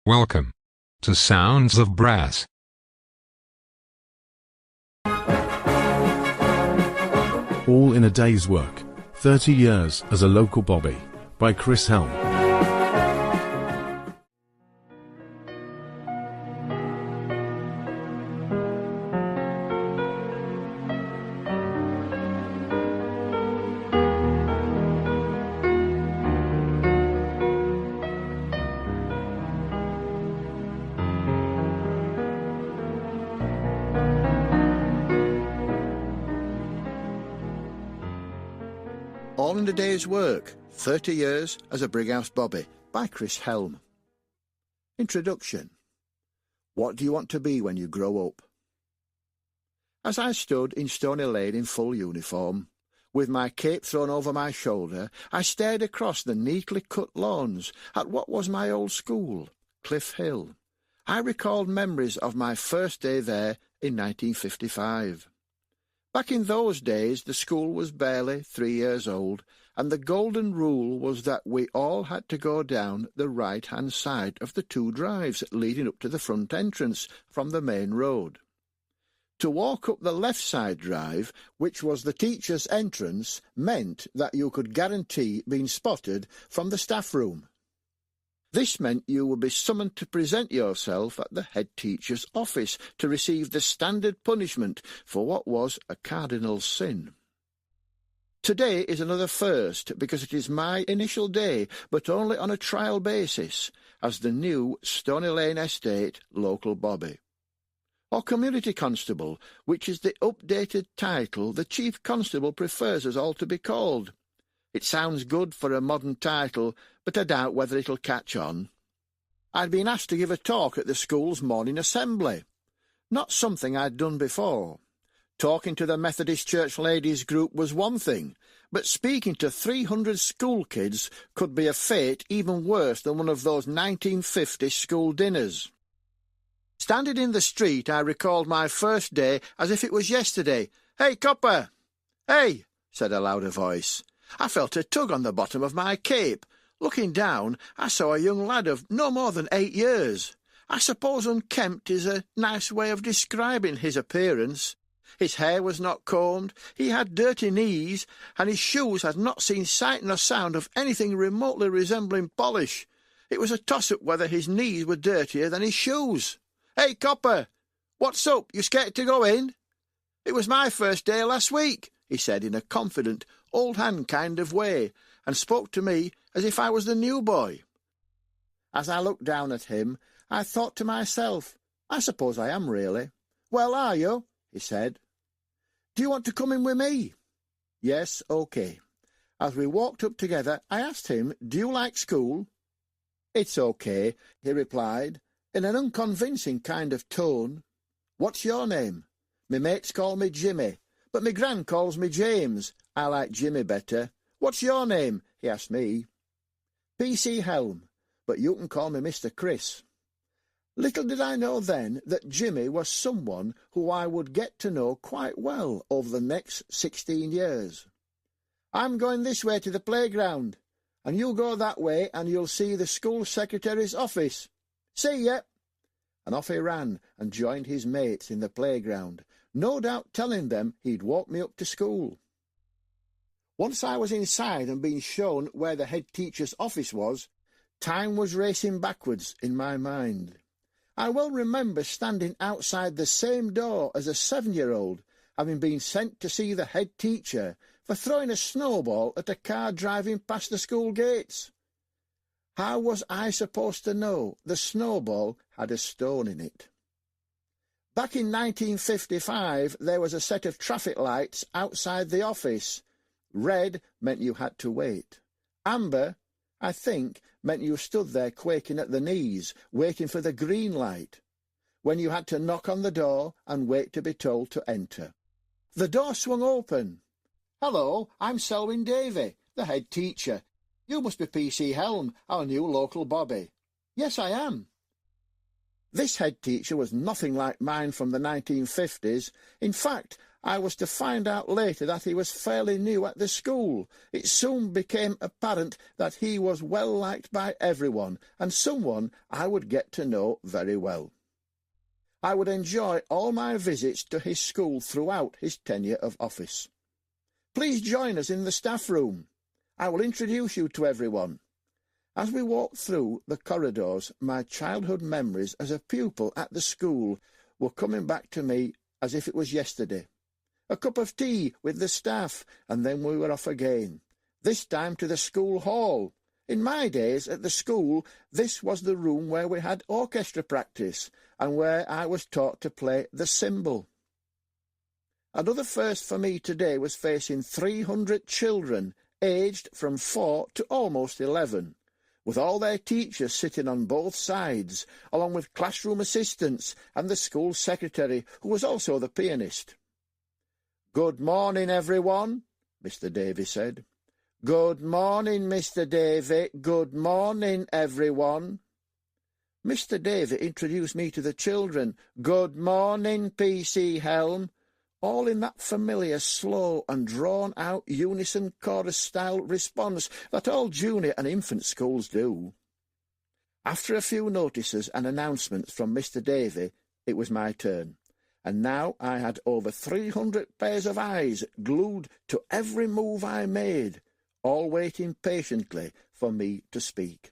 Welcome to Sounds of Brass. All in a Day's Work, 30 Years as a Local Bobby, by Chris Helme. All in a Day's Work, 30 Years as a Brighouse Bobby, by Chris Helme. Introduction. What do you want to be when you grow up? As I stood in Stony Lane in full uniform, with my cape thrown over my shoulder, I stared across the neatly cut lawns at what was my old school, Cliff Hill. I recalled memories of my first day there in 1955. Back in those days, the school was barely 3 years old, and the golden rule was that we all had to go down the right-hand side of the two drives leading up to the front entrance from the main road. To walk up the left-side drive, which was the teacher's entrance, meant that you could guarantee being spotted from the staff room. This meant you would be summoned to present yourself at the head teacher's office to receive the standard punishment for what was a cardinal sin. Today is another first because it is my initial day, but only on a trial basis, as the new Stony Lane Estate local Bobby. Or Community Constable, which is the updated title the Chief Constable prefers us all to be called. It sounds good for a modern title, but I doubt whether it'll catch on. I'd been asked to give a talk at the school's morning assembly. Not something I'd done before. Talking to the Methodist Church ladies group was one thing, but speaking to 300 school kids could be a fate even worse than one of those 1950 school dinners. Standing in the street, I recalled my first day as if it was yesterday. "Hey, copper!" "Hey!" said a louder voice. I felt a tug on the bottom of my cape. Looking down, I saw a young lad of no more than 8 years. I suppose unkempt is a nice way of describing his appearance. His hair was not combed, he had dirty knees, and his shoes had not seen sight nor sound of anything remotely resembling polish. It was a toss-up whether his knees were dirtier than his shoes. "Hey, copper! What's up? You scared to go in?" "It was my first day last week," he said in a confident, old-hand kind of way, and spoke to me as if I was the new boy. As I looked down at him, I thought to myself, I suppose I am really. "Well, are you?" he said. "Do you want to come in with me?" "Yes, OK." As we walked up together, I asked him, "Do you like school?" "It's OK," he replied, in an unconvincing kind of tone. "What's your name?" "Me mates call me Jimmy, but me gran calls me James. I like Jimmy better." "What's your name?" he asked me. "P.C. Helme, but you can call me Mr. Chris." Little did I know then that Jimmy was someone who I would get to know quite well over the next 16 years. "I'm going this way to the playground, and you go that way and you'll see the school secretary's office. See ya!" And off he ran and joined his mates in the playground, no doubt telling them he'd walk me up to school. Once I was inside and being shown where the head teacher's office was, time was racing backwards in my mind. I well remember standing outside the same door as a 7-year-old, having been sent to see the head teacher for throwing a snowball at a car driving past the school gates. How was I supposed to know the snowball had a stone in it? Back in 1955, there was a set of traffic lights outside the office. Red meant you had to wait. Amber, I think, meant you stood there quaking at the knees, waiting for the green light, when you had to knock on the door and wait to be told to enter. The door swung open. "Hello, I'm Selwyn Davy, the head teacher. You must be P.C. Helme, our new local Bobby." "Yes, I am." This head teacher was nothing like mine from the 1950s. In fact, I was to find out later that he was fairly new at the school. It soon became apparent that he was well liked by everyone, and someone I would get to know very well. I would enjoy all my visits to his school throughout his tenure of office. Please join us in the staff room. I will introduce you to everyone. As we walked through the corridors, my childhood memories as a pupil at the school were coming back to me as if it was yesterday. A cup of tea with the staff, and then we were off again, this time to the school hall. In my days at the school, this was the room where we had orchestra practice, and where I was taught to play the cymbal. Another first for me today was facing 300 children, aged from 4 to almost 11. With all their teachers sitting on both sides, along with classroom assistants and the school secretary, who was also the pianist. "Good morning, everyone," Mr. Davy said. "Good morning, Mr. Davy. Good morning, everyone." Mr. Davy introduced me to the children. "Good morning, P.C. Helme," all in that familiar, slow and drawn-out unison chorus-style response that all junior and infant schools do. After a few notices and announcements from Mr. Davy, it was my turn, and now I had over 300 pairs of eyes glued to every move I made, all waiting patiently for me to speak.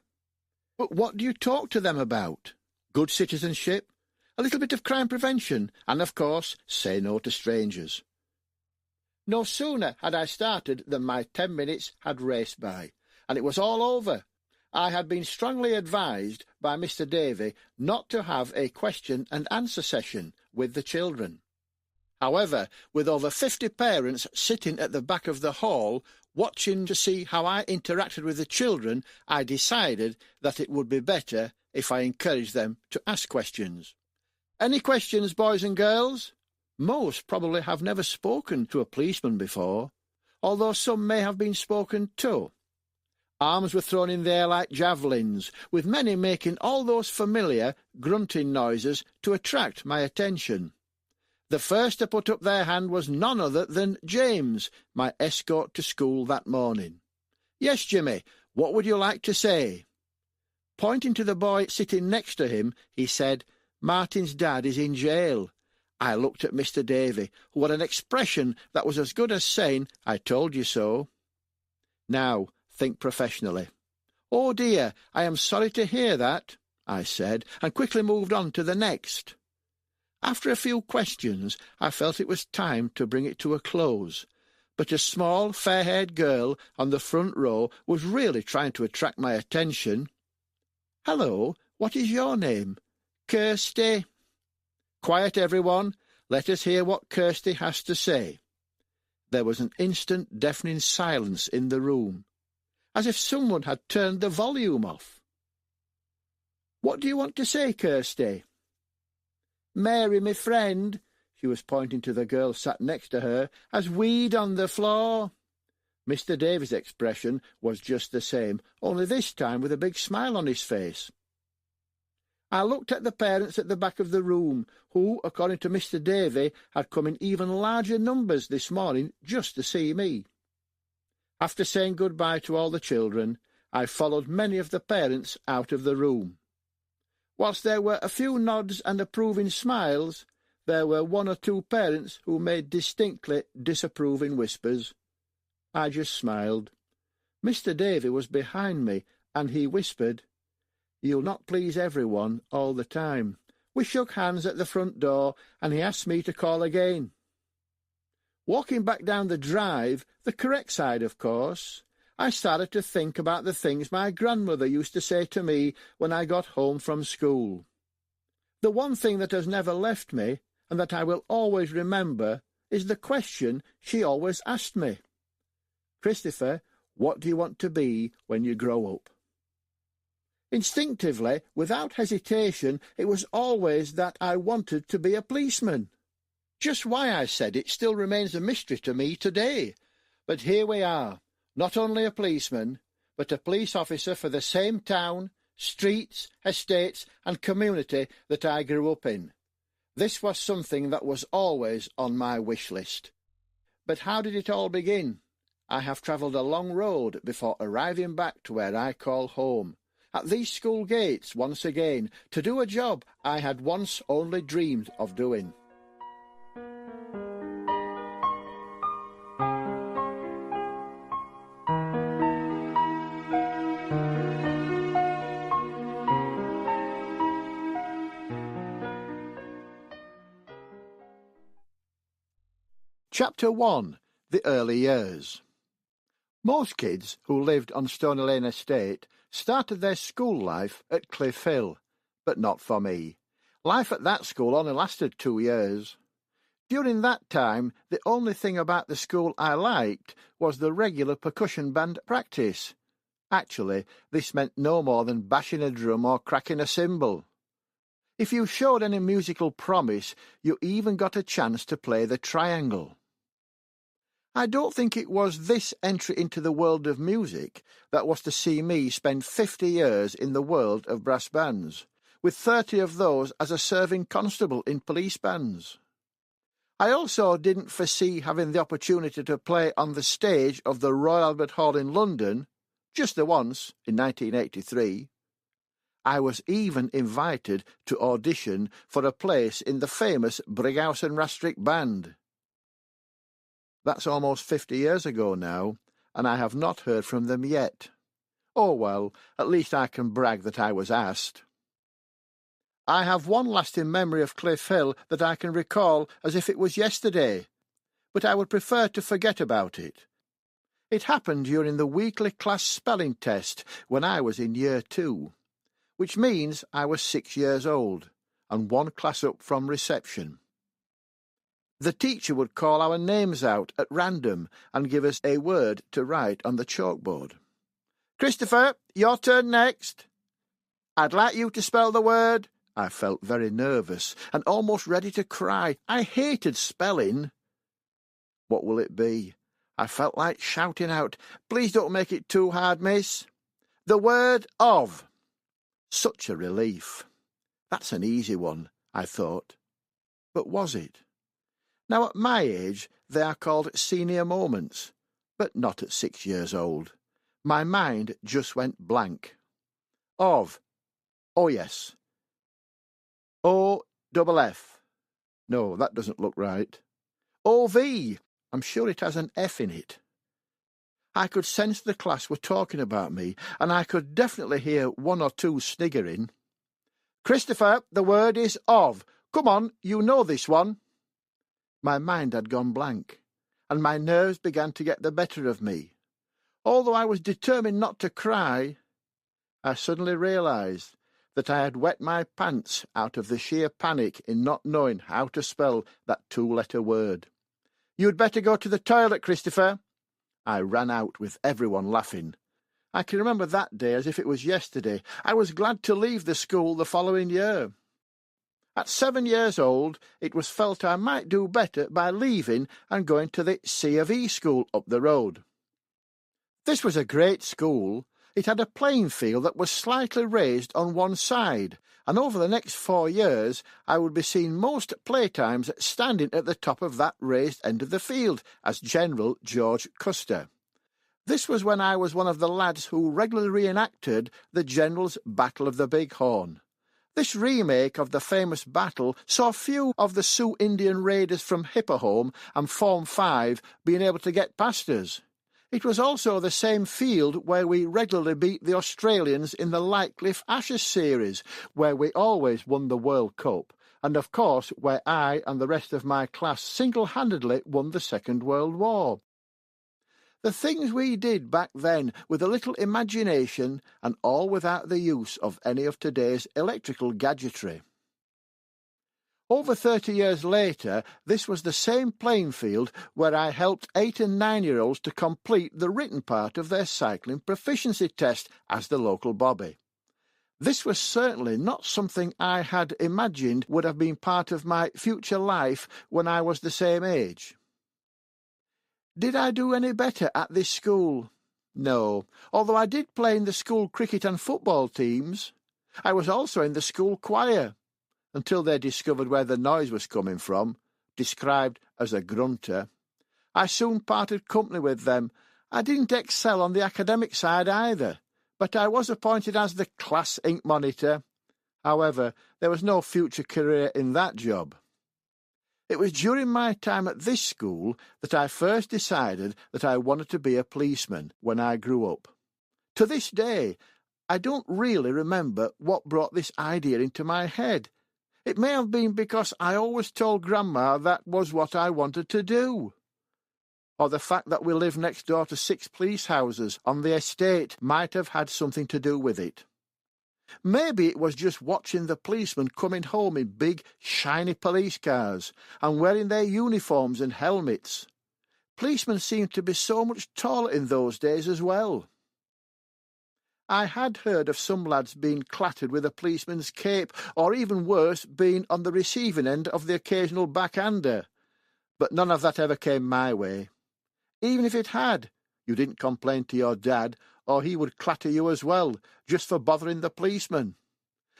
But what do you talk to them about? Good citizenship? A little bit of crime prevention, and, of course, say no to strangers. No sooner had I started than my 10 minutes had raced by, and it was all over. I had been strongly advised by Mr. Davy not to have a question-and-answer session with the children. However, with over 50 parents sitting at the back of the hall, watching to see how I interacted with the children, I decided that it would be better if I encouraged them to ask questions. "Any questions, boys and girls?" Most probably have never spoken to a policeman before, although some may have been spoken to. Arms were thrown in the air like javelins, with many making all those familiar grunting noises to attract my attention. The first to put up their hand was none other than James, my escort to school that morning. "Yes, Jimmy, what would you like to say?" Pointing to the boy sitting next to him, he said, "Martin's dad is in jail." I looked at Mr. Davy, who had an expression that was as good as saying, "I told you so." "Now, think professionally." "Oh dear, I am sorry to hear that," I said, and quickly moved on to the next. After a few questions, I felt it was time to bring it to a close, but a small, fair-haired girl on the front row was really trying to attract my attention. "Hello, what is your name?" "Kirsty." "Quiet, everyone. Let us hear what Kirsty has to say." There was an instant deafening silence in the room, as if someone had turned the volume off. "What do you want to say, Kirsty?" "Mary, my friend," she was pointing to the girl sat next to her, "has weed on the floor." Mr. Davy's expression was just the same, only this time with a big smile on his face. I looked at the parents at the back of the room, who, according to Mr. Davy, had come in even larger numbers this morning just to see me. After saying goodbye to all the children, I followed many of the parents out of the room. Whilst there were a few nods and approving smiles, there were 1 or 2 parents who made distinctly disapproving whispers. I just smiled. Mr. Davy was behind me, and he whispered, "You'll not please everyone all the time." We shook hands at the front door, and he asked me to call again. Walking back down the drive, the correct side, of course, I started to think about the things my grandmother used to say to me when I got home from school. The one thing that has never left me, and that I will always remember, is the question she always asked me. "Christopher, what do you want to be when you grow up?" Instinctively, without hesitation, it was always that I wanted to be a policeman. Just why I said it still remains a mystery to me today. But here we are, not only a policeman, but a police officer for the same town, streets, estates, and community that I grew up in. This was something that was always on my wish list. But how did it all begin? I have travelled a long road before arriving back to where I call home, at these school gates once again, to do a job I had once only dreamed of doing. Chapter 1. The Early Years. Most kids who lived on Stony Lane Estate started their school life at Cliff Hill, but not for me. Life at that school only lasted 2 years. During that time, the only thing about the school I liked was the regular percussion band practice. Actually, this meant no more than bashing a drum or cracking a cymbal. If you showed any musical promise, you even got a chance to play the triangle. I don't think it was this entry into the world of music that was to see me spend 50 years in the world of brass bands, with 30 of those as a serving constable in police bands. I also didn't foresee having the opportunity to play on the stage of the Royal Albert Hall in London, just the once, in 1983. I was even invited to audition for a place in the famous Brighouse and Rastrick band. That's almost 50 years ago now, and I have not heard from them yet. Oh well, at least I can brag that I was asked. I have one lasting memory of Cliff Hill that I can recall as if it was yesterday, but I would prefer to forget about it. It happened during the weekly class spelling test when I was in Year 2, which means I was 6 years old, and one class up from reception. The teacher would call our names out at random and give us a word to write on the chalkboard. "Christopher, your turn next." "I'd like you to spell the word." I felt very nervous and almost ready to cry. I hated spelling. What will it be? I felt like shouting out, "Please don't make it too hard, miss." "The word of." Such a relief. That's an easy one, I thought. But was it? Now, at my age, they are called senior moments, but not at 6 years old. My mind just went blank. Of. Oh, yes. O-double-F. No, that doesn't look right. O-V. I'm sure it has an F in it. I could sense the class were talking about me, and I could definitely hear one or two sniggering. "Christopher, the word is of. Come on, you know this one." My mind had gone blank, and my nerves began to get the better of me. Although I was determined not to cry, I suddenly realised that I had wet my pants out of the sheer panic in not knowing how to spell that 2-letter word. "You'd better go to the toilet, Christopher." I ran out with everyone laughing. I can remember that day as if it was yesterday. I was glad to leave the school the following year. At 7 years old, it was felt I might do better by leaving and going to the C of E school up the road. This was a great school. It had a playing field that was slightly raised on one side, and over the next 4 years I would be seen most playtimes standing at the top of that raised end of the field as General George Custer. This was when I was one of the lads who regularly reenacted the General's Battle of the Big Horn. This remake of the famous battle saw few of the Sioux Indian raiders from Hipperholm and Form 5 being able to get past us. It was also the same field where we regularly beat the Australians in the Lightcliffe Ashes series, where we always won the World Cup, and of course where I and the rest of my class single-handedly won the Second World War. The things we did back then with a little imagination and all without the use of any of today's electrical gadgetry. Over 30 years later, this was the same playing field where I helped 8- and 9-year-olds to complete the written part of their cycling proficiency test as the local bobby. This was certainly not something I had imagined would have been part of my future life when I was the same age. Did I do any better at this school? No, although I did play in the school cricket and football teams. I was also in the school choir. until they discovered where the noise was coming from, described as a grunter. I soon parted company with them. I didn't excel on the academic side either, but I was appointed as the class ink monitor. However, there was no future career in that job. It was during my time at this school that I first decided that I wanted to be a policeman when I grew up. To this day, I don't really remember what brought this idea into my head. It may have been because I always told Grandma that was what I wanted to do. Or the fact that we lived next door to 6 police houses on the estate might have had something to do with it. Maybe it was just watching the policemen coming home in big, shiny police cars and wearing their uniforms and helmets. Policemen seemed to be so much taller in those days as well. I had heard of some lads being clattered with a policeman's cape, or even worse, being on the receiving end of the occasional backhander. But none of that ever came my way. Even if it had, you didn't complain to your dad, or he would clatter you as well, just for bothering the policeman.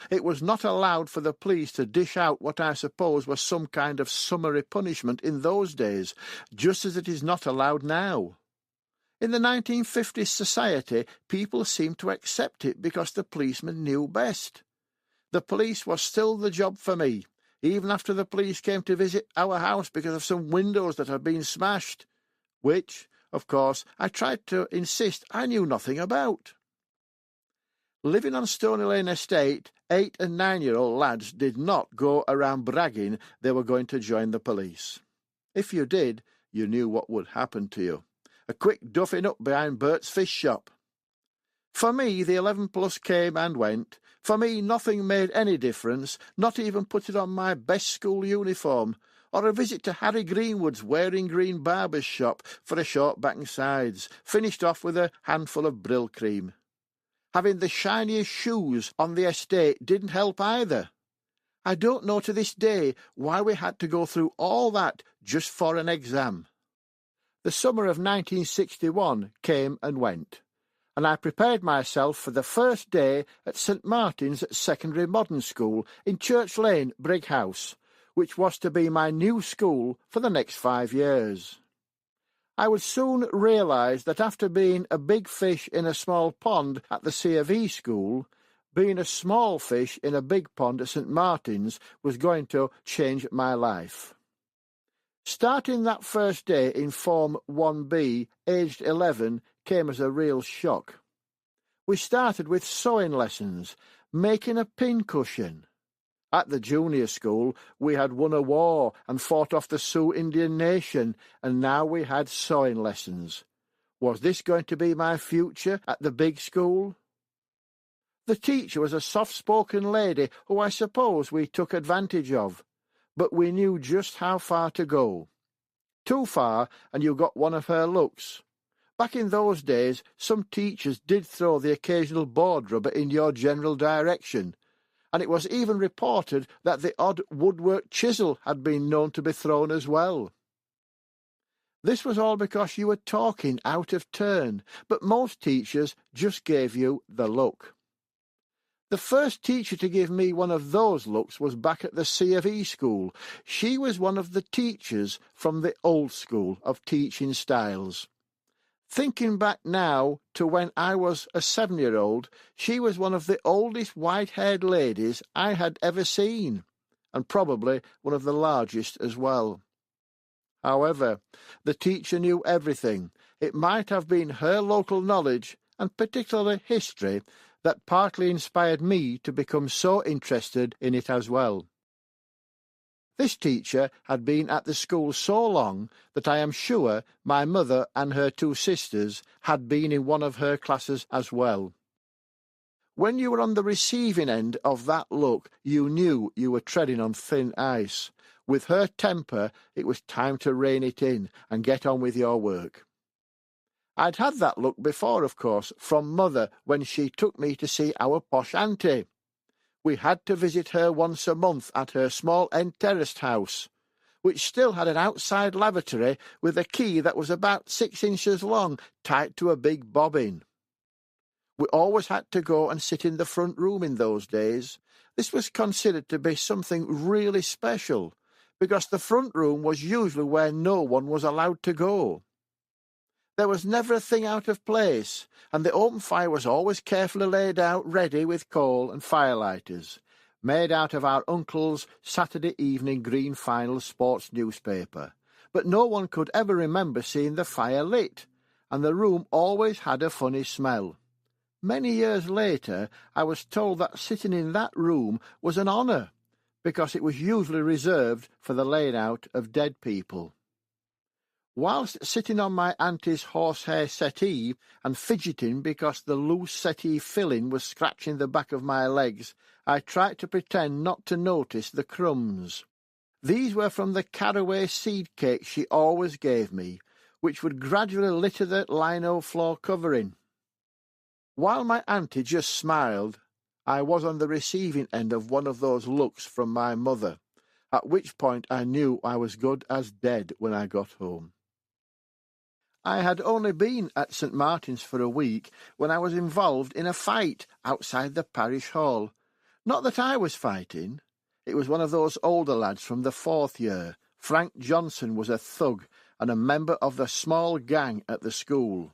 It was not allowed for the police to dish out what I suppose was some kind of summary punishment in those days, just as it is not allowed now. In the 1950s society, people seemed to accept it because the policeman knew best. The police was still the job for me, even after the police came to visit our house because of some windows that had been smashed, which, of course, I tried to insist I knew nothing about. Living on Stony Lane Estate, 8- and 9-year-old lads did not go around bragging they were going to join the police. If you did, you knew what would happen to you. A quick duffing up behind Bert's fish shop. For me, the 11+ came and went. For me, nothing made any difference, not even putting on my best school uniform, or a visit to Harry Greenwood's Wearing Green barber's shop for a short back and sides, finished off with a handful of Brill cream. Having the shiniest shoes on the estate didn't help either. I don't know to this day why we had to go through all that just for an exam. The summer of 1961 came and went, and I prepared myself for the first day at St Martin's Secondary Modern School in Church Lane, Brighouse, which was to be my new school for the next 5 years. I would soon realise that after being a big fish in a small pond at the C of E school, being a small fish in a big pond at St Martin's was going to change my life. Starting that first day in Form 1B, aged 11, came as a real shock. We started with sewing lessons, making a pincushion. At the junior school, we had won a war and fought off the Sioux Indian Nation, and now we had sewing lessons. Was this going to be my future at the big school? The teacher was a soft-spoken lady who I suppose we took advantage of, but we knew just how far to go. Too far, and you got one of her looks. Back in those days, some teachers did throw the occasional board rubber in your general direction, and it was even reported that the odd woodwork chisel had been known to be thrown as well. This was all because you were talking out of turn, but most teachers just gave you the look. The first teacher to give me one of those looks was back at the C of E school. She was one of the teachers from the old school of teaching styles. Thinking back now to when I was a 7-year-old, she was one of the oldest white-haired ladies I had ever seen, and probably one of the largest as well. However, the teacher knew everything. It might have been her local knowledge, and particularly history, that partly inspired me to become so interested in it as well. This teacher had been at the school so long that I am sure my mother and her 2 sisters had been in one of her classes as well. When you were on the receiving end of that look, you knew you were treading on thin ice. With her temper, it was time to rein it in and get on with your work. I'd had that look before, of course, from Mother when she took me to see our posh auntie. We had to visit her once a month at her small end terraced house, which still had an outside lavatory with a key that was about 6 inches long, tied to a big bobbin. We always had to go and sit in the front room in those days. This was considered to be something really special, because the front room was usually where no one was allowed to go. There was never a thing out of place, and the open fire was always carefully laid out ready with coal and firelighters, made out of our uncle's Saturday evening Green Final sports newspaper. But no one could ever remember seeing the fire lit, and the room always had a funny smell. Many years later, I was told that sitting in that room was an honour, because it was usually reserved for the laying out of dead people. Whilst sitting on my auntie's horsehair settee and fidgeting because the loose settee filling was scratching the back of my legs, I tried to pretend not to notice the crumbs. These were from the caraway seed cake she always gave me, which would gradually litter the lino floor covering. While my auntie just smiled, I was on the receiving end of one of those looks from my mother, at which point I knew I was good as dead when I got home. I had only been at St. Martin's for a week when I was involved in a fight outside the parish hall. Not that I was fighting. It was one of those older lads from the 4th year. Frank Johnson was a thug and a member of the small gang at the school.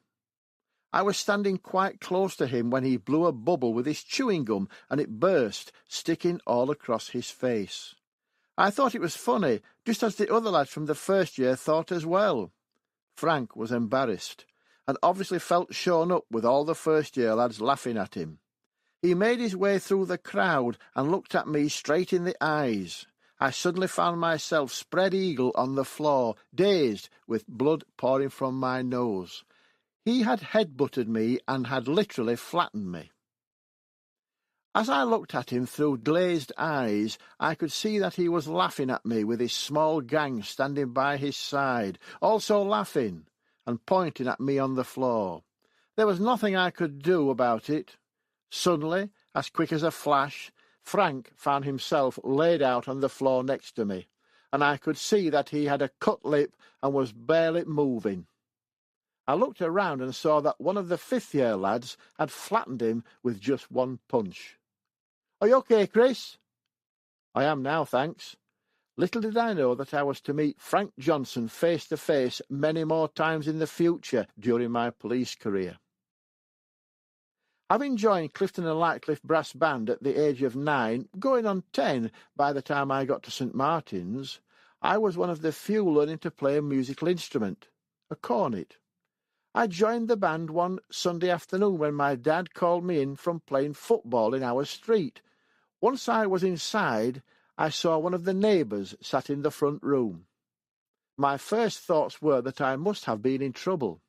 I was standing quite close to him when he blew a bubble with his chewing gum and it burst, sticking all across his face. I thought it was funny, just as the other lads from the 1st year thought as well. Frank was embarrassed, and obviously felt shown up with all the 1st year lads laughing at him. He made his way through the crowd and looked at me straight in the eyes. I suddenly found myself spread eagle on the floor, dazed, with blood pouring from my nose. He had head-butted me and had literally flattened me. As I looked at him through glazed eyes, I could see that he was laughing at me with his small gang standing by his side, also laughing and pointing at me on the floor. There was nothing I could do about it. Suddenly, as quick as a flash, Frank found himself laid out on the floor next to me, and I could see that he had a cut lip and was barely moving. I looked around and saw that one of the 5th year lads had flattened him with just one punch. "Are you okay, Chris?" "I am now, thanks." Little did I know that I was to meet Frank Johnson face to face many more times in the future during my police career. Having joined Clifton and Lightcliffe Brass Band at the age of 9, going on 10 by the time I got to St. Martin's, I was one of the few learning to play a musical instrument, a cornet. I joined the band one Sunday afternoon when my dad called me in from playing football in our street. Once I was inside, I saw one of the neighbours sat in the front room. My first thoughts were that I must have been in trouble.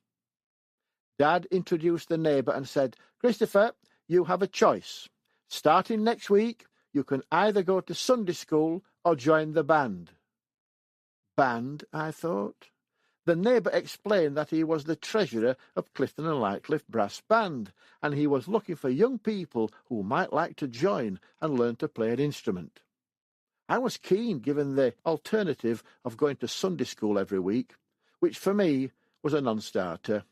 Dad introduced the neighbour and said, "Christopher, you have a choice. Starting next week, you can either go to Sunday school or join the band." Band, I thought. The neighbour explained that he was the treasurer of Clifton and Lightcliffe Brass Band, and he was looking for young people who might like to join and learn to play an instrument. I was keen, given the alternative of going to Sunday school every week, which for me was a non-starter.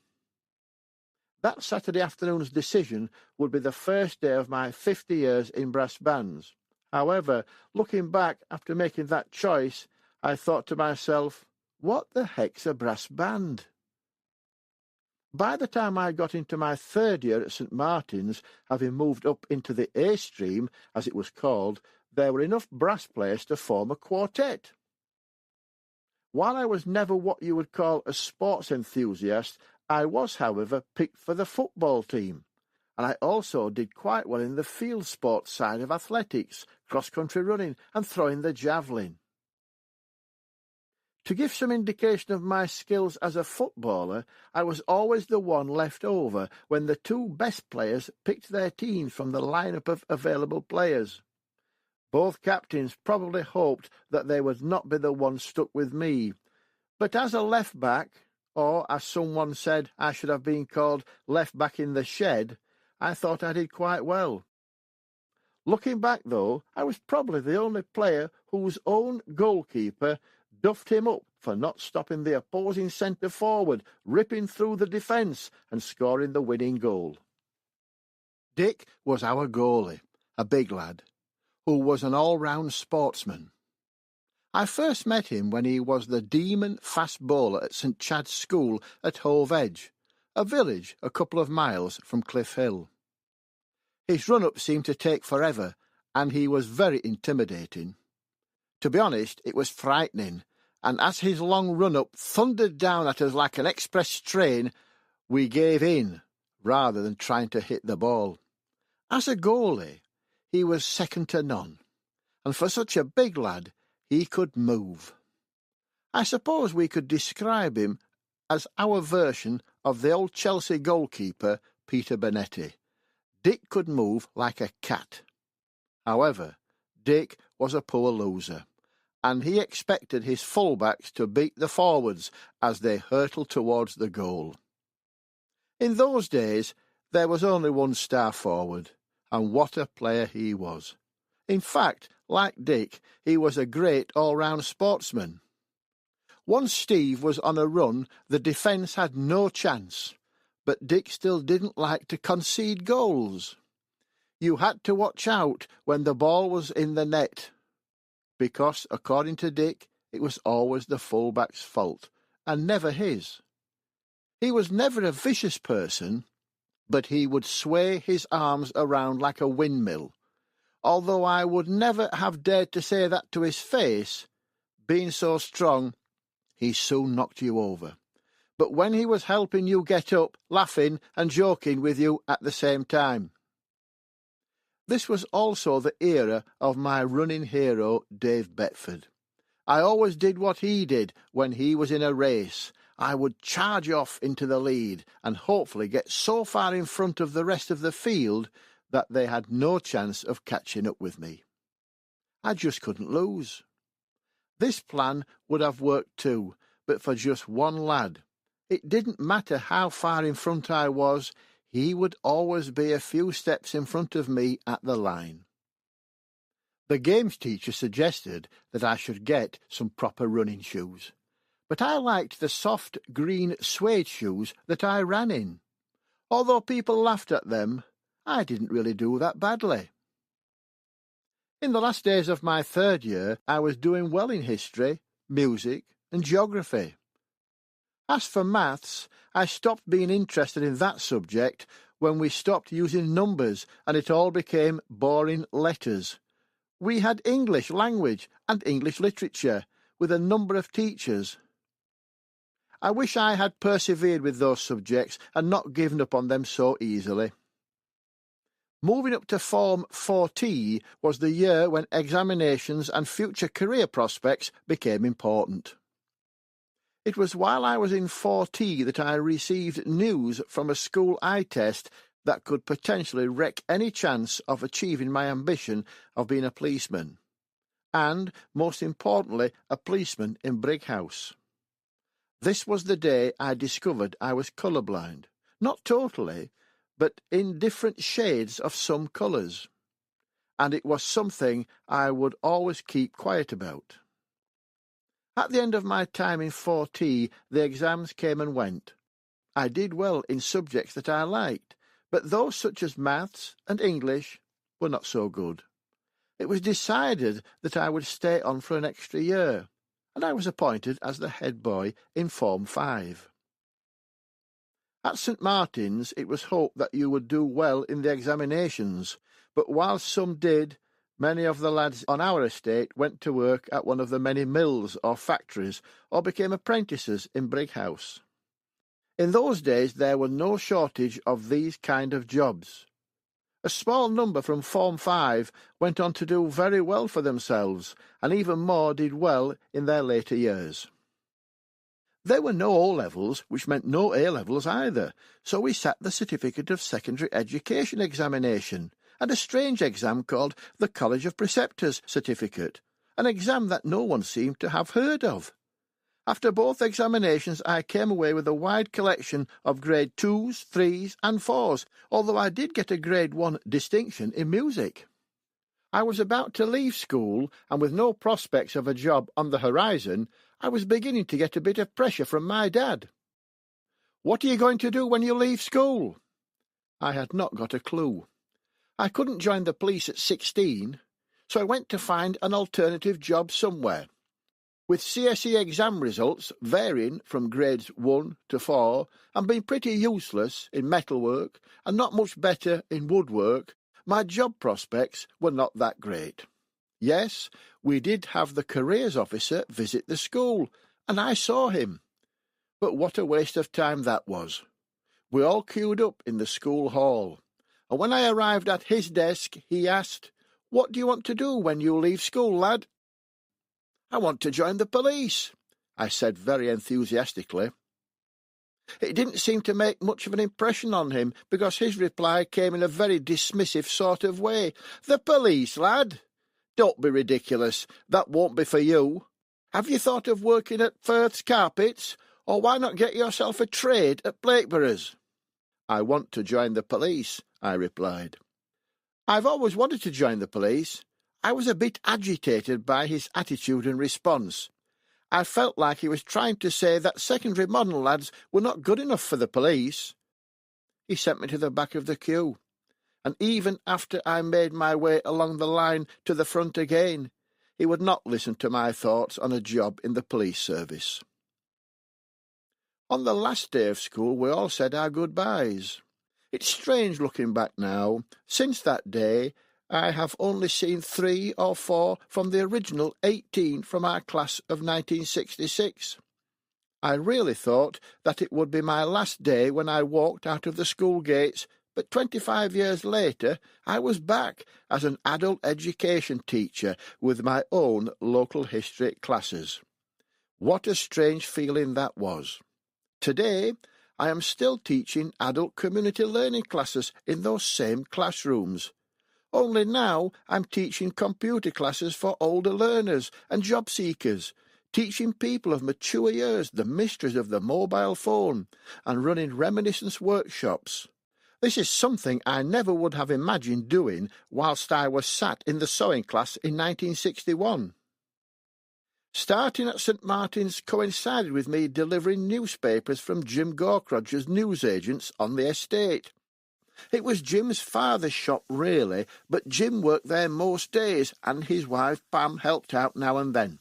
That Saturday afternoon's decision would be the first day of my 50 years in brass bands. However, looking back after making that choice, I thought to myself, what the heck's a brass band? By the time I got into my 3rd year at St. Martin's, having moved up into the A stream, as it was called, there were enough brass players to form a quartet. While I was never what you would call a sports enthusiast, I was, however, picked for the football team, and I also did quite well in the field sports side of athletics, cross-country running and throwing the javelin. To give some indication of my skills as a footballer, I was always the one left over when the 2 best players picked their teams from the lineup of available players. Both captains probably hoped that they would not be the one stuck with me, but as a left-back, or as someone said I should have been called left-back in the shed, I thought I did quite well. Looking back, though, I was probably the only player whose own goalkeeper duffed him up for not stopping the opposing centre-forward, ripping through the defence and scoring the winning goal. Dick was our goalie, a big lad, who was an all-round sportsman. I first met him when he was the demon fast bowler at St Chad's School at Hove Edge, a village a couple of miles from Cliff Hill. His run-up seemed to take forever, and he was very intimidating. To be honest, it was frightening, and as his long run-up thundered down at us like an express train, we gave in, rather than trying to hit the ball. As a goalie, he was second to none, and for such a big lad, he could move. I suppose we could describe him as our version of the old Chelsea goalkeeper, Peter Bonetti. Dick could move like a cat. However, Dick was a poor loser, and he expected his fullbacks to beat the forwards as they hurtled towards the goal. In those days, there was only one star forward, and what a player he was. In fact, like Dick, he was a great all-round sportsman. Once Steve was on a run, the defence had no chance, but Dick still didn't like to concede goals. You had to watch out when the ball was in the net, because, according to Dick, it was always the fullback's fault, and never his. He was never a vicious person, but he would sway his arms around like a windmill. Although I would never have dared to say that to his face, being so strong, he soon knocked you over. But when he was helping you get up, laughing and joking with you at the same time. This was also the era of my running hero, Dave Betford. I always did what he did when he was in a race. I would charge off into the lead and hopefully get so far in front of the rest of the field that they had no chance of catching up with me. I just couldn't lose. This plan would have worked too, but for just one lad. It didn't matter how far in front I was, he would always be a few steps in front of me at the line. The games teacher suggested that I should get some proper running shoes, but I liked the soft green suede shoes that I ran in. Although people laughed at them, I didn't really do that badly. In the last days of my third year, I was doing well in history, music, and geography. As for maths, I stopped being interested in that subject when we stopped using numbers and it all became boring letters. We had English language and English literature, with a number of teachers. I wish I had persevered with those subjects and not given up on them so easily. Moving up to Form 4T was the year when examinations and future career prospects became important. It was while I was in 4T that I received news from a school eye test that could potentially wreck any chance of achieving my ambition of being a policeman, and, most importantly, a policeman in Brighouse. This was the day I discovered I was colourblind, not totally, but in different shades of some colours, and it was something I would always keep quiet about. At the end of my time in 4T, the exams came and went. I did well in subjects that I liked, but those such as maths and English were not so good. It was decided that I would stay on for an extra year, and I was appointed as the head boy in Form 5. At St Martin's it was hoped that you would do well in the examinations, but while some did, many of the lads on our estate went to work at one of the many mills or factories or became apprentices in Brighouse. In those days there was no shortage of these kind of jobs. A small number from Form 5 went on to do very well for themselves, and even more did well in their later years. There were no O-levels, which meant no A-levels either, so we sat the Certificate of Secondary Education examination, and a strange exam called the College of Preceptors Certificate, an exam that no one seemed to have heard of. After both examinations I came away with a wide collection of grade 2s, 3s and 4s, although I did get a grade 1 distinction in music. I was about to leave school, and with no prospects of a job on the horizon, I was beginning to get a bit of pressure from my dad. "What are you going to do when you leave school?" I had not got a clue. I couldn't join the police at 16, so I went to find an alternative job somewhere. With CSE exam results varying from grades 1 to 4 and being pretty useless in metalwork and not much better in woodwork, my job prospects were not that great. Yes, we did have the careers officer visit the school, and I saw him. But what a waste of time that was. We all queued up in the school hall, and when I arrived at his desk, he asked, "What do you want to do when you leave school, lad?" "I want to join the police," I said very enthusiastically. It didn't seem to make much of an impression on him, because his reply came in a very dismissive sort of way. "The police, lad? Don't be ridiculous. That won't be for you. Have you thought of working at Firth's Carpets, or why not get yourself a trade at Blakeborough's?" "I want to join the police," I replied. I've always wanted to join the police. I was a bit agitated by his attitude and response. I felt like he was trying to say that secondary modern lads were not good enough for the police. He sent me to the back of the queue, and even after I made my way along the line to the front again, he would not listen to my thoughts on a job in the police service. On the last day of school we all said our goodbyes. It's strange looking back now. Since that day I have only seen 3 or 4 from the original 18 from our class of 1966. I really thought that it would be my last day when I walked out of the school gates, but 25 years later I was back as an adult education teacher with my own local history classes. What a strange feeling that was. Today I am still teaching adult community learning classes in those same classrooms. Only now I'm teaching computer classes for older learners and job seekers, teaching people of mature years the mysteries of the mobile phone, and running reminiscence workshops. This is something I never would have imagined doing whilst I was sat in the sewing class in 1961. Starting at St Martin's coincided with me delivering newspapers from Jim Gaukrodger's newsagents on the estate. It was Jim's father's shop, really, but Jim worked there most days, and his wife Pam helped out now and then.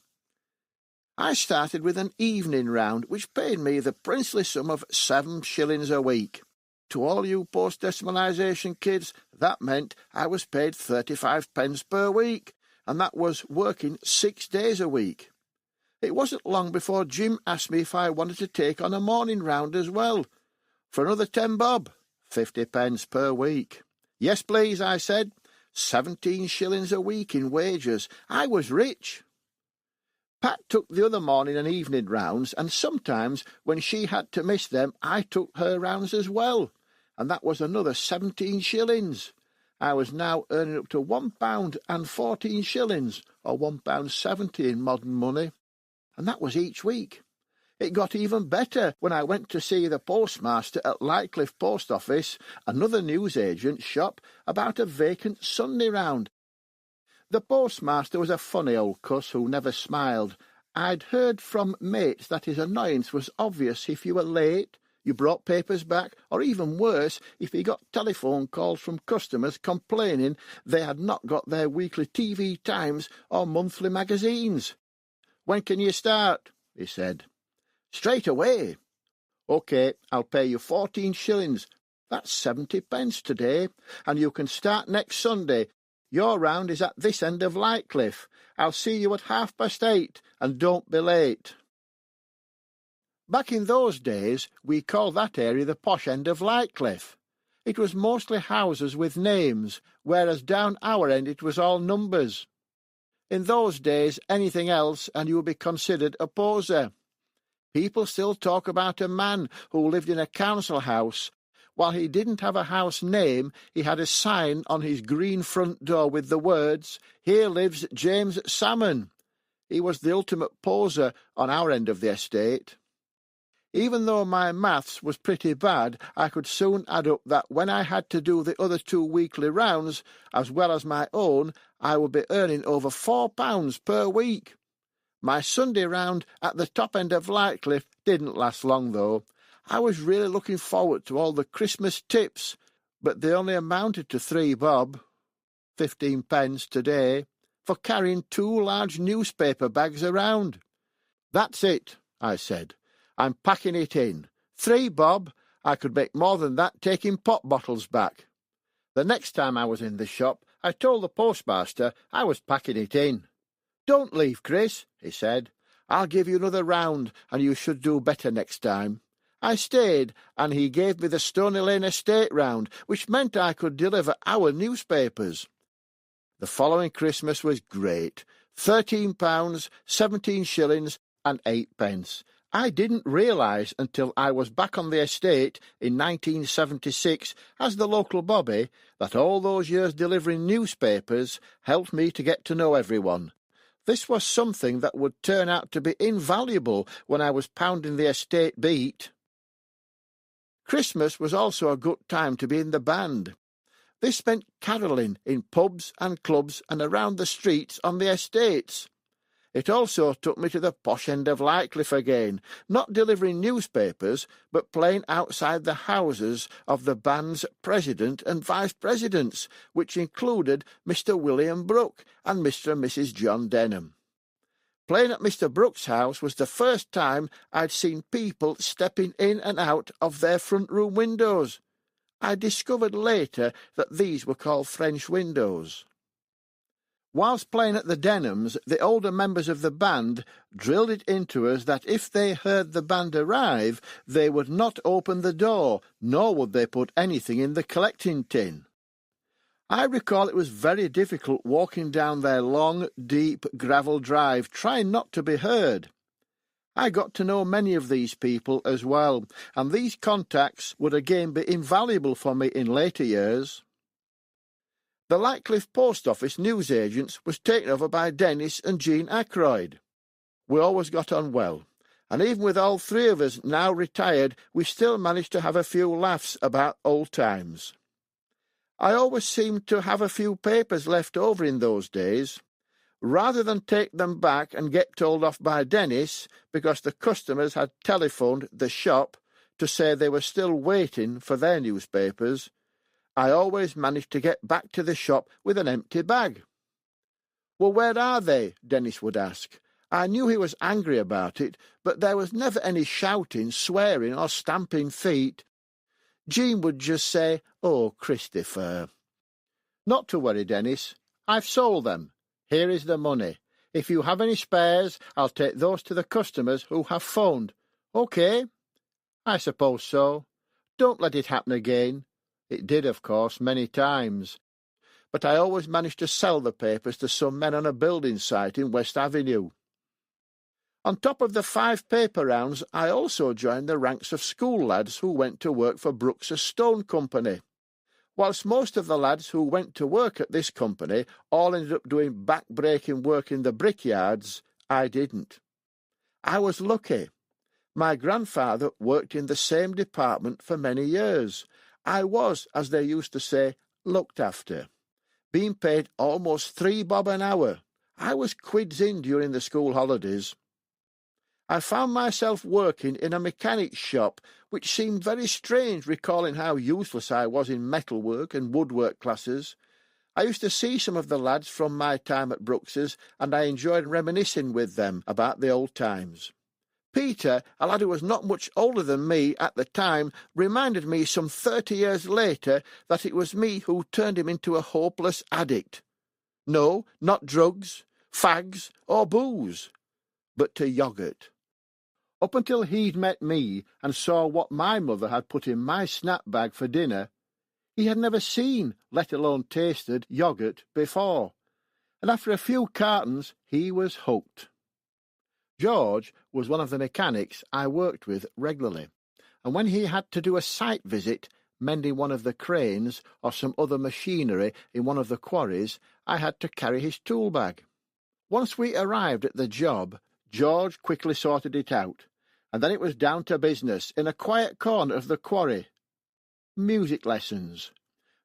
I started with an evening round, which paid me the princely sum of 7 shillings a week. To all you post-decimalisation kids, that meant I was paid 35 pence per week, and that was working 6 days a week. It wasn't long before Jim asked me if I wanted to take on a morning round as well, for another 10 bob. 50 pence per week. Yes, please, I said. 17 shillings a week in wages. I was rich. Pat took the other morning and evening rounds, and sometimes, when she had to miss them, I took her rounds as well, and that was another 17 shillings. I was now earning up to £1 and 14 shillings, or £1.70 in modern money, and that was each week. It got even better when I went to see the postmaster at Lightcliff Post Office, another newsagent's shop, about a vacant Sunday round. The postmaster was a funny old cuss who never smiled. I'd heard from mates that his annoyance was obvious if you were late, you brought papers back, or even worse, if he got telephone calls from customers complaining they had not got their weekly TV Times or monthly magazines. "When can you start?" he said. "Straight away." "OK, I'll pay you 14 shillings. That's 70 pence today, and you can start next Sunday. Your round is at this end of Lightcliff. I'll see you at 8:30, and don't be late." Back in those days, we called that area the posh end of Lightcliff. It was mostly houses with names, whereas down our end it was all numbers. In those days, anything else, and you would be considered a poser. People still talk about a man who lived in a council house. While he didn't have a house name, he had a sign on his green front door with the words, "Here lives James Salmon." He was the ultimate poser on our end of the estate. Even though my maths was pretty bad, I could soon add up that when I had to do the other 2 weekly rounds, as well as my own, I would be earning over £4 per week. My Sunday round at the top end of Lightcliff didn't last long, though. I was really looking forward to all the Christmas tips, but they only amounted to 3 bob. 15 pence today, for carrying 2 large newspaper bags around. That's it, I said. I'm packing it in. 3 bob. I could make more than that taking pop bottles back. The next time I was in the shop, I told the postmaster I was packing it in. Don't leave, Chris, he said. I'll give you another round, and you should do better next time. I stayed, and he gave me the Stony Lane estate round, which meant I could deliver our newspapers. The following Christmas was great. £13, 17 shillings and 8 pence. I didn't realise until I was back on the estate in 1976 as the local bobby that all those years delivering newspapers helped me to get to know everyone. This was something that would turn out to be invaluable when I was pounding the estate beat. Christmas was also a good time to be in the band. This meant carolling in pubs and clubs and around the streets on the estates. It also took me to the posh end of Lightcliff again, not delivering newspapers, but playing outside the houses of the band's president and vice-presidents, which included Mr. William Brooke and Mr. and Mrs. John Denham. Playing at Mr. Brooke's house was the first time I'd seen people stepping in and out of their front room windows. I discovered later that these were called French windows. Whilst playing at the Denhams, the older members of the band drilled it into us that if they heard the band arrive, they would not open the door, nor would they put anything in the collecting tin. I recall it was very difficult walking down their long, deep gravel drive, trying not to be heard. I got to know many of these people as well, and these contacts would again be invaluable for me in later years. The Lightcliff Post Office newsagents was taken over by Dennis and Jean Ackroyd. We always got on well, and even with all 3 of us now retired, we still managed to have a few laughs about old times. I always seemed to have a few papers left over in those days. Rather than take them back and get told off by Dennis because the customers had telephoned the shop to say they were still waiting for their newspapers, I always managed to get back to the shop with an empty bag. "Well, where are they?" Dennis would ask. I knew he was angry about it, but there was never any shouting, swearing, or stamping feet. Jean would just say, "Oh, Christopher." "Not to worry, Dennis. I've sold them. Here is the money. If you have any spares, I'll take those to the customers who have phoned. OK?" "I suppose so. Don't let it happen again." It did, of course, many times. But I always managed to sell the papers to some men on a building site in West Avenue. On top of the 5 paper rounds, I also joined the ranks of school lads who went to work for Brooks' Stone Company. Whilst most of the lads who went to work at this company all ended up doing back-breaking work in the brickyards, I didn't. I was lucky. My grandfather worked in the same department for many years. I was, as they used to say, looked after, being paid almost 3 bob an hour. I was quids in during the school holidays. I found myself working in a mechanic's shop, which seemed very strange, recalling how useless I was in metalwork and woodwork classes. I used to see some of the lads from my time at Brooks's, and I enjoyed reminiscing with them about the old times. Peter, a lad who was not much older than me at the time, reminded me some 30 years later that it was me who turned him into a hopeless addict. No, not drugs, fags, or booze, but to yoghurt. Up until he'd met me and saw what my mother had put in my snap bag for dinner, he had never seen, let alone tasted, yoghurt before, and after a few cartons he was hooked. George was one of the mechanics I worked with regularly, and when he had to do a site visit, mending one of the cranes or some other machinery in one of the quarries, I had to carry his tool bag. Once we arrived at the job, George quickly sorted it out, and then it was down to business in a quiet corner of the quarry. Music lessons.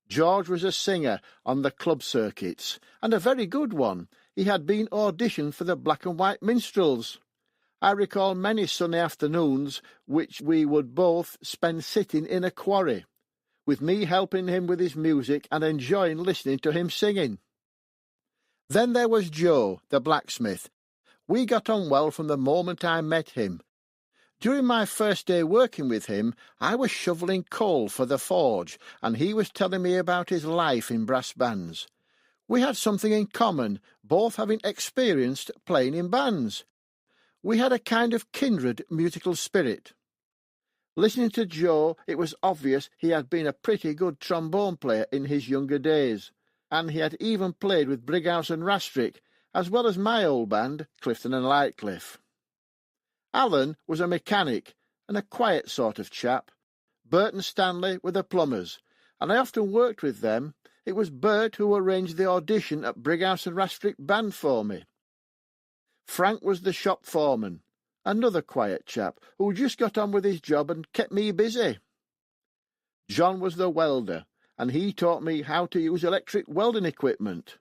George was a singer on the club circuits, and a very good one. He had been auditioned for the Black and White Minstrels. I recall many sunny afternoons which we would both spend sitting in a quarry, with me helping him with his music and enjoying listening to him singing. Then there was Joe, the blacksmith. We got on well from the moment I met him. During my first day working with him, I was shoveling coal for the forge, and he was telling me about his life in brass bands. We had something in common, both having experienced playing in bands. We had a kind of kindred musical spirit. Listening to Joe, it was obvious he had been a pretty good trombone player in his younger days, and he had even played with Brighouse and Rastrick, as well as my old band, Clifton and Lightcliffe. Alan was a mechanic, and a quiet sort of chap. Bert and Stanley were the plumbers, and I often worked with them. It was Bert who arranged the audition at Brighouse and Rastrick band for me. Frank was the shop foreman, another quiet chap who just got on with his job and kept me busy. John was the welder, and he taught me how to use electric welding equipment.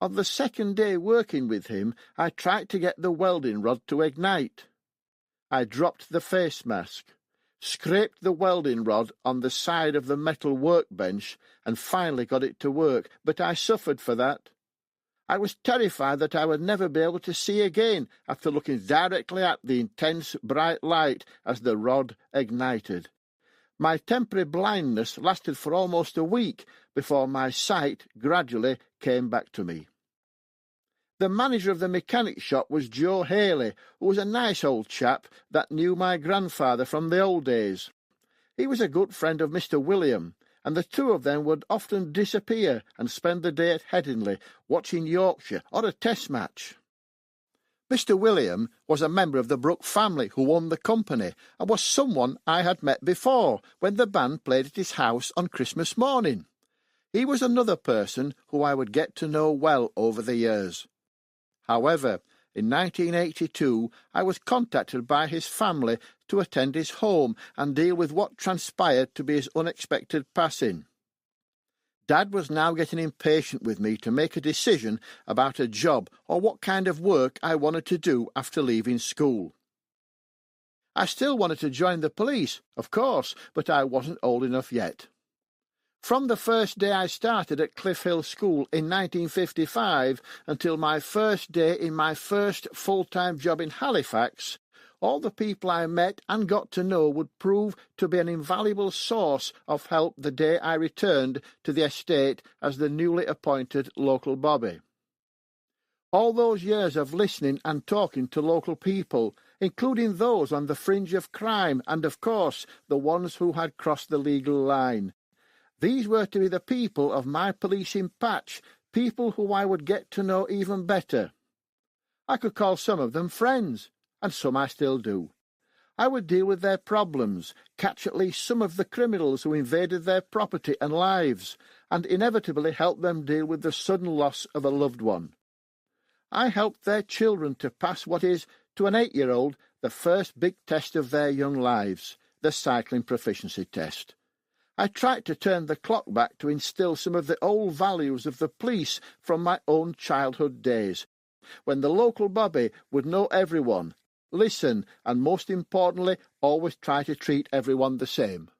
On the second day working with him, I tried to get the welding rod to ignite. I dropped the face mask, scraped the welding rod on the side of the metal workbench, and finally got it to work, but I suffered for that. I was terrified that I would never be able to see again after looking directly at the intense bright light as the rod ignited. My temporary blindness lasted for almost a week before my sight gradually came back to me. The manager of the mechanic shop was Joe Haley, who was a nice old chap that knew my grandfather from the old days. He was a good friend of Mr. William, and the two of them would often disappear and spend the day at Headingley watching Yorkshire or a test match. Mr. William was a member of the Brooke family who owned the company, and was someone I had met before when the band played at his house on Christmas morning. He was another person who I would get to know well over the years. However, in 1982 I was contacted by his family to attend his home and deal with what transpired to be his unexpected passing. Dad was now getting impatient with me to make a decision about a job or what kind of work I wanted to do after leaving school. I still wanted to join the police, of course, but I wasn't old enough yet. From the first day I started at Cliff Hill School in 1955 until my first day in my first full-time job in Halifax, all the people I met and got to know would prove to be an invaluable source of help the day I returned to the estate as the newly appointed local bobby. All those years of listening and talking to local people, including those on the fringe of crime and, of course, the ones who had crossed the legal line. These were to be the people of my policing patch, people who I would get to know even better. I could call some of them friends, and some I still do. I would deal with their problems, catch at least some of the criminals who invaded their property and lives, and inevitably help them deal with the sudden loss of a loved one. I helped their children to pass what is, to an 8-year-old, the first big test of their young lives, the cycling proficiency test. I tried to turn the clock back to instill some of the old values of the police from my own childhood days, when the local bobby would know everyone, listen, and most importantly, always try to treat everyone the same.